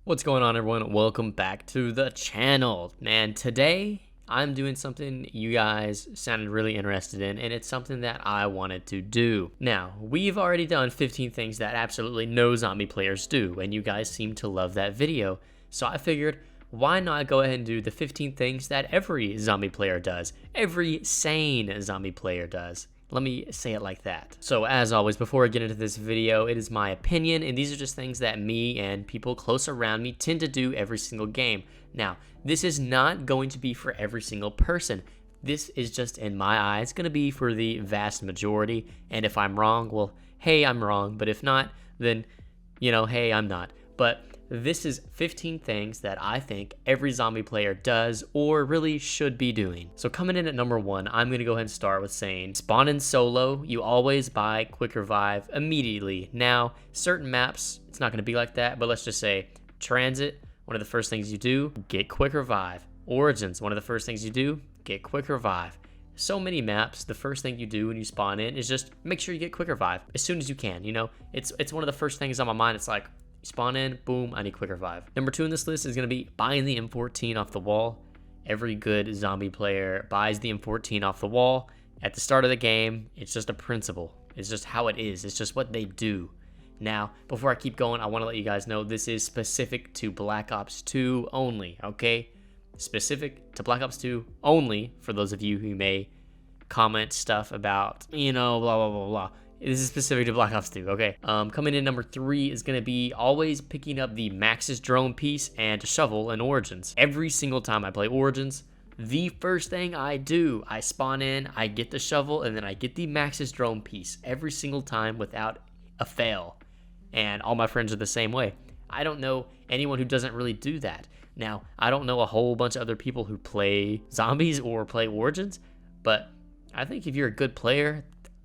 What's going on, everyone? Welcome back to the channel. Man, today I'm doing something you guys sounded really interested in, and it's something that I wanted to do. Now, we've already done 15 things that absolutely no zombie players do, and you guys seem to love that video. So I figured, why not go ahead and do the 15 things that every zombie player does? Every sane zombie player does. Let me say it like that. So as always, before I get into this video, it is my opinion, and these are just things that me and people close around me tend to do every single game. Now, this is not going to be for every single person. This is just, in my eyes, going to be for the vast majority, and if I'm wrong, well, hey, I'm wrong, but if not, then, hey, I'm not. But this is 15 things that I think every zombie player does or really should be doing. So coming in at number 1, I'm going to go ahead and start with saying, spawn in solo, you always buy quick revive immediately. Now, certain maps, it's not going to be like that, but let's just say transit, one of the first things you do, get quick revive. Origins, one of the first things you do, get quick revive. So many maps, the first thing you do when you spawn in is just make sure you get quick revive as soon as you can. It's one of the first things on my mind. It's like, spawn in, boom, I need quick revive. Number 2 in this list is going to be buying the M14 off the wall. Every good zombie player buys the M14 off the wall at the start of the game. It's just a principle. It's just how it is. It's just what they do. Now, before I keep going, I want to let you guys know this is specific to Black Ops 2 only, okay? Specific to Black Ops 2 only, for those of you who may comment stuff about, blah, blah, blah, blah. This is specific to Black Ops 2, okay? Coming in number 3 is going to be always picking up the Maxis drone piece and shovel in Origins. Every single time I play Origins, the first thing I do, I spawn in, I get the shovel, and then I get the Maxis drone piece every single time without a fail. And all my friends are the same way. I don't know anyone who doesn't really do that. Now, I don't know a whole bunch of other people who play zombies or play Origins, but I think if you're a good player,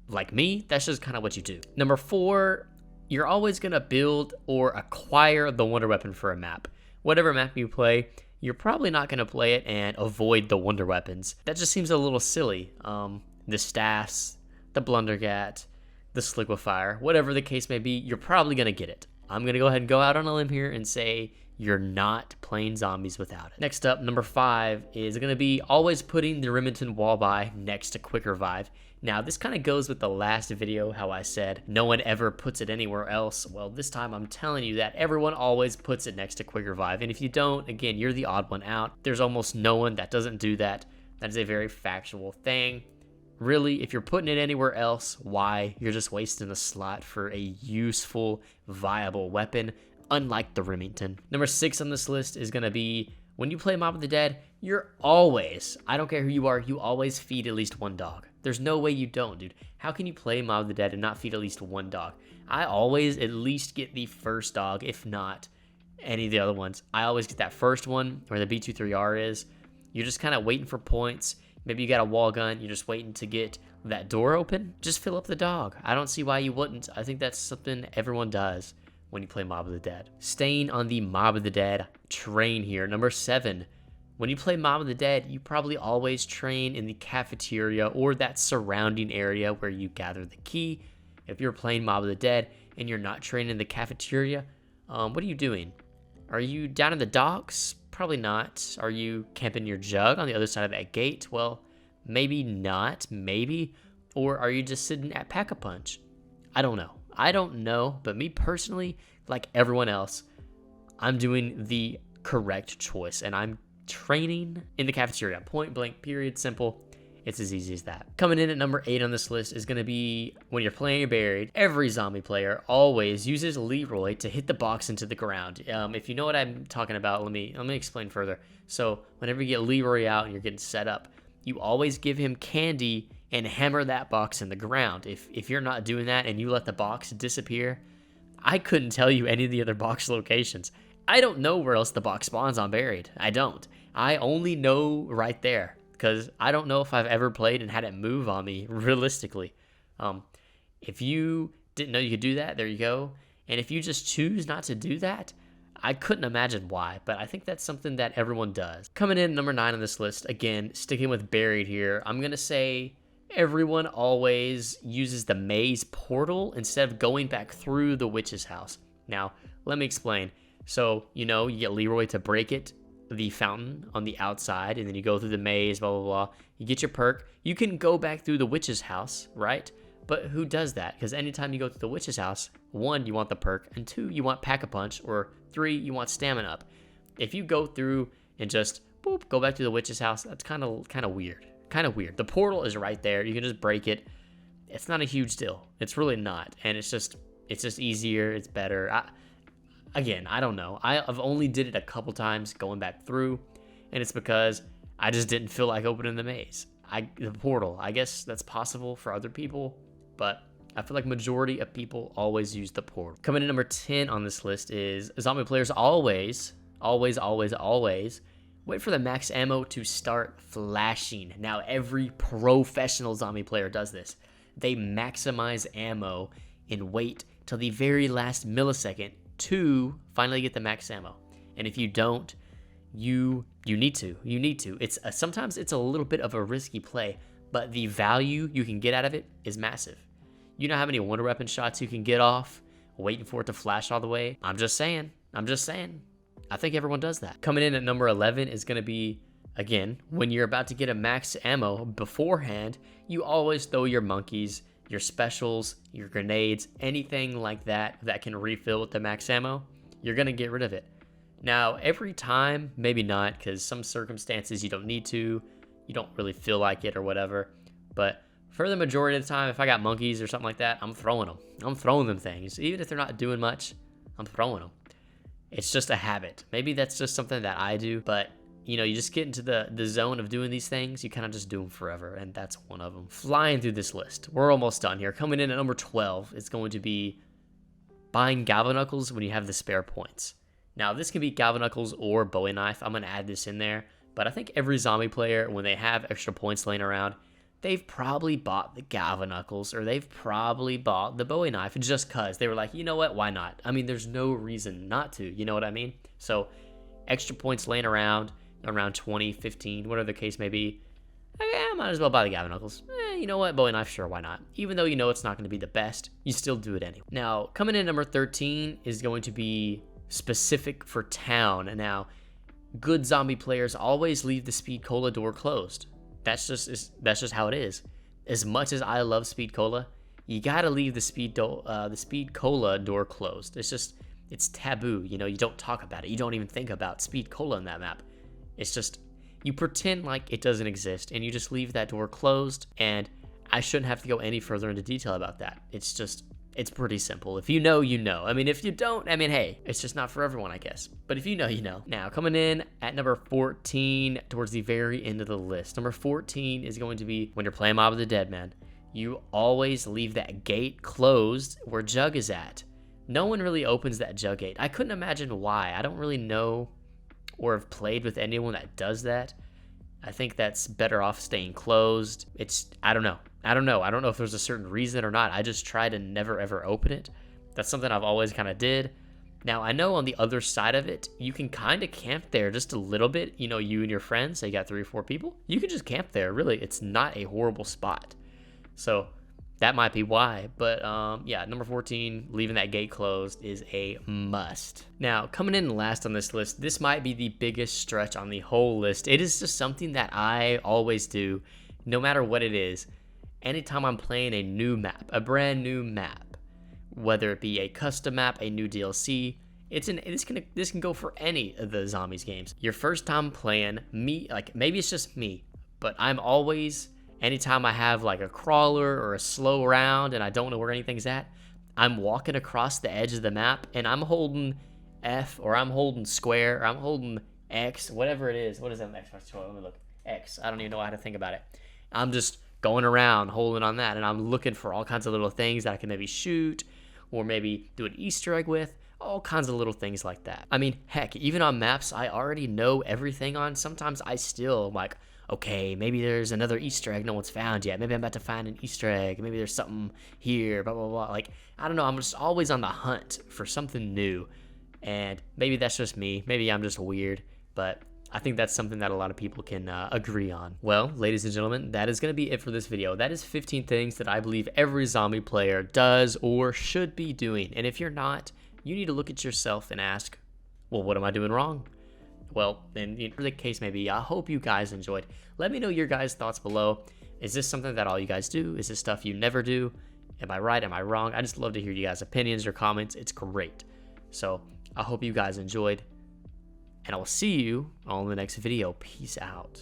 like me, that's just kind of what you do. Number 4, you're always going to build or acquire the wonder weapon for a map. Whatever map you play, you're probably not going to play it and avoid the wonder weapons. That just seems a little silly. The staffs, the blundergat, the sliquifier, whatever the case may be, you're probably going to get it. I'm going to go ahead and go out on a limb here and say you're not playing zombies without it. Next up, number 5 is going to be always putting the Remington wall buy next to quick revive. Now, this kind of goes with the last video, how I said no one ever puts it anywhere else. Well, this time I'm telling you that everyone always puts it next to quick revive. And if you don't, again, you're the odd one out. There's almost no one that doesn't do that. That is a very factual thing. Really, if you're putting it anywhere else, why? You're just wasting a slot for a useful, viable weapon, unlike the Remington. Number 6 on this list is going to be, when you play Mob of the Dead, you're always, I don't care who you are, you always feed at least one dog. There's no way you don't, dude. How can you play Mob of the Dead and not feed at least one dog? I always at least get the first dog, if not any of the other ones. I always get that first one where the B23R is. You're just kind of waiting for points. Maybe you got a wall gun. You're just waiting to get that door open. Just fill up the dog. I don't see why you wouldn't. I think that's something everyone does when you play Mob of the Dead. Staying on the Mob of the Dead train here. Number 7. When you play Mob of the Dead, you probably always train in the cafeteria or that surrounding area where you gather the key. If you're playing Mob of the Dead and you're not training in the cafeteria, what are you doing? Are you down in the docks? Probably not. Are you camping your Jugg on the other side of that gate? Well, maybe not, maybe. Or are you just sitting at Pack-a-Punch? I don't know, but me personally, like everyone else, I'm doing the correct choice, and I'm training in the cafeteria. Point blank, period, simple. It's as easy as that. Coming in at number 8 on this list is going to be, when you're playing buried, every zombie player always uses Leroy to hit the box into the ground. If you know what I'm talking about, let me explain further. So whenever you get Leroy out and you're getting set up, you always give him candy and hammer that box in the ground. If you're not doing that and you let the box disappear, I couldn't tell you any of the other box locations. I don't know where else the box spawns on buried. I don't. I only know right there, because I don't know if I've ever played and had it move on me realistically. If you didn't know you could do that, there you go. And if you just choose not to do that, I couldn't imagine why, but I think that's something that everyone does. Coming in number 9 on this list, again, sticking with buried here, I'm going to say everyone always uses the maze portal instead of going back through the witch's house. Now, let me explain. So, you know, you get Leroy to break it, the fountain on the outside, and then you go through the maze, blah, blah, blah. You get your perk. You can go back through the witch's house, right? But who does that? Because anytime you go through the witch's house, 1, you want the perk, and 2, you want Pack-a-Punch, or 3, you want Stamina up. If you go through and just, boop, go back to the witch's house, that's kind of weird. Kind of weird. The portal is right there. You can just break it. It's not a huge deal. It's really not. And it's just easier. It's better. Again, I don't know. I've only did it a couple times going back through, and it's because I just didn't feel like opening the maze. The portal, I guess that's possible for other people, but I feel like majority of people always use the portal. Coming in number 10 on this list is zombie players always wait for the max ammo to start flashing. Now, every professional zombie player does this. They maximize ammo and wait till the very last millisecond to finally get the max ammo. And if you don't, you need to. It's sometimes it's a little bit of a risky play, but the value you can get out of it is massive. You know how many wonder weapon shots you can get off waiting for it to flash all the way? I'm just saying. I think everyone does that. Coming in at number 11 is going to be, again, when you're about to get a max ammo beforehand, you always throw your monkeys, your specials, your grenades, anything like that that can refill with the max ammo, you're going to get rid of it. Now, every time, maybe not, because some circumstances you don't need to, you don't really feel like it or whatever, but for the majority of the time, if I got monkeys or something like that, I'm throwing them. I'm throwing them things. Even if they're not doing much, I'm throwing them. It's just a habit. Maybe that's just something that I do, but you know, you just get into the zone of doing these things, you kind of just do them forever, and that's one of them. Flying through this list, we're almost done here. Coming in at number 12 is going to be buying Galvaknuckles when you have the spare points. Now, this can be Galvaknuckles or Bowie knife. I'm going to add this in there, but I think every zombie player, when they have extra points laying around, they've probably bought the Galvaknuckles or they've probably bought the Bowie knife just because they were like, you know what, why not? I mean, there's no reason not to, you know what I mean? So, extra points laying around 20, 15, whatever the case may be, I might as well buy the Galvaknuckles. You know what, Bowie knife, sure, why not? Even though you know it's not going to be the best, you still do it anyway. Now, coming in at number 13 is going to be specific for town. And now, good zombie players always leave the Speed Cola door closed. That's just how it is. As much as I love Speed Cola, you gotta leave the Speed Cola door closed. It's taboo. You know, you don't talk about it. You don't even think about Speed Cola on that map. It's just, you pretend like it doesn't exist and you just leave that door closed, and I shouldn't have to go any further into detail about that. It's pretty simple. If you know, you know. I mean, if you don't, I mean, hey, it's just not for everyone, I guess. But if you know, you know. Now, coming in at number 14, towards the very end of the list. Number 14 is going to be when you're playing Mob of the Dead, man. You always leave that gate closed where Jugg is at. No one really opens that Jugg gate. I couldn't imagine why. I don't really know or have played with anyone that does that. I think that's better off staying closed. I don't know. I don't know if there's a certain reason or not. I just try to never ever open it. That's something I've always kind of did. Now, I know on the other side of it, you can kind of camp there just a little bit. You know, you and your friends, say you got 3 or 4 people, you can just camp there. Really, it's not a horrible spot. So that might be why. But yeah, number 14, leaving that gate closed is a must. Now, coming in last on this list, this might be the biggest stretch on the whole list. It is just something that I always do, no matter what it is. Anytime I'm playing a new map, a brand new map, whether it be a custom map, a new DLC, this can go for any of the zombies games. Your first time playing, maybe it's just me, but I'm always, anytime I have like a crawler or a slow round and I don't know where anything's at, I'm walking across the edge of the map and I'm holding F or I'm holding square or I'm holding X, whatever it is. What is that X? Let me look. X. I don't even know how to think about it. I'm just going around holding on that, and I'm looking for all kinds of little things that I can maybe shoot or maybe do an Easter egg with, all kinds of little things like that. I mean, heck, even on maps I already know everything on, sometimes I still like, okay, maybe there's another Easter egg no one's found yet. Maybe I'm about to find an Easter egg. Maybe there's something here, blah, blah, blah. Like, I don't know. I'm just always on the hunt for something new. And maybe that's just me. Maybe I'm just weird, but I think that's something that a lot of people can agree on. Well, ladies and gentlemen, that is going to be it for this video. That is 15 things that I believe every zombie player does or should be doing. And if you're not, you need to look at yourself and ask, Well, what am I doing wrong? Well, then, the case may be, I hope you guys enjoyed. Let me know your guys' thoughts below. Is this something that all you guys do? Is this stuff you never do? Am I right? Am I wrong? I just love to hear you guys' opinions or comments. It's great. So I hope you guys enjoyed, and I will see you on the next video. Peace out.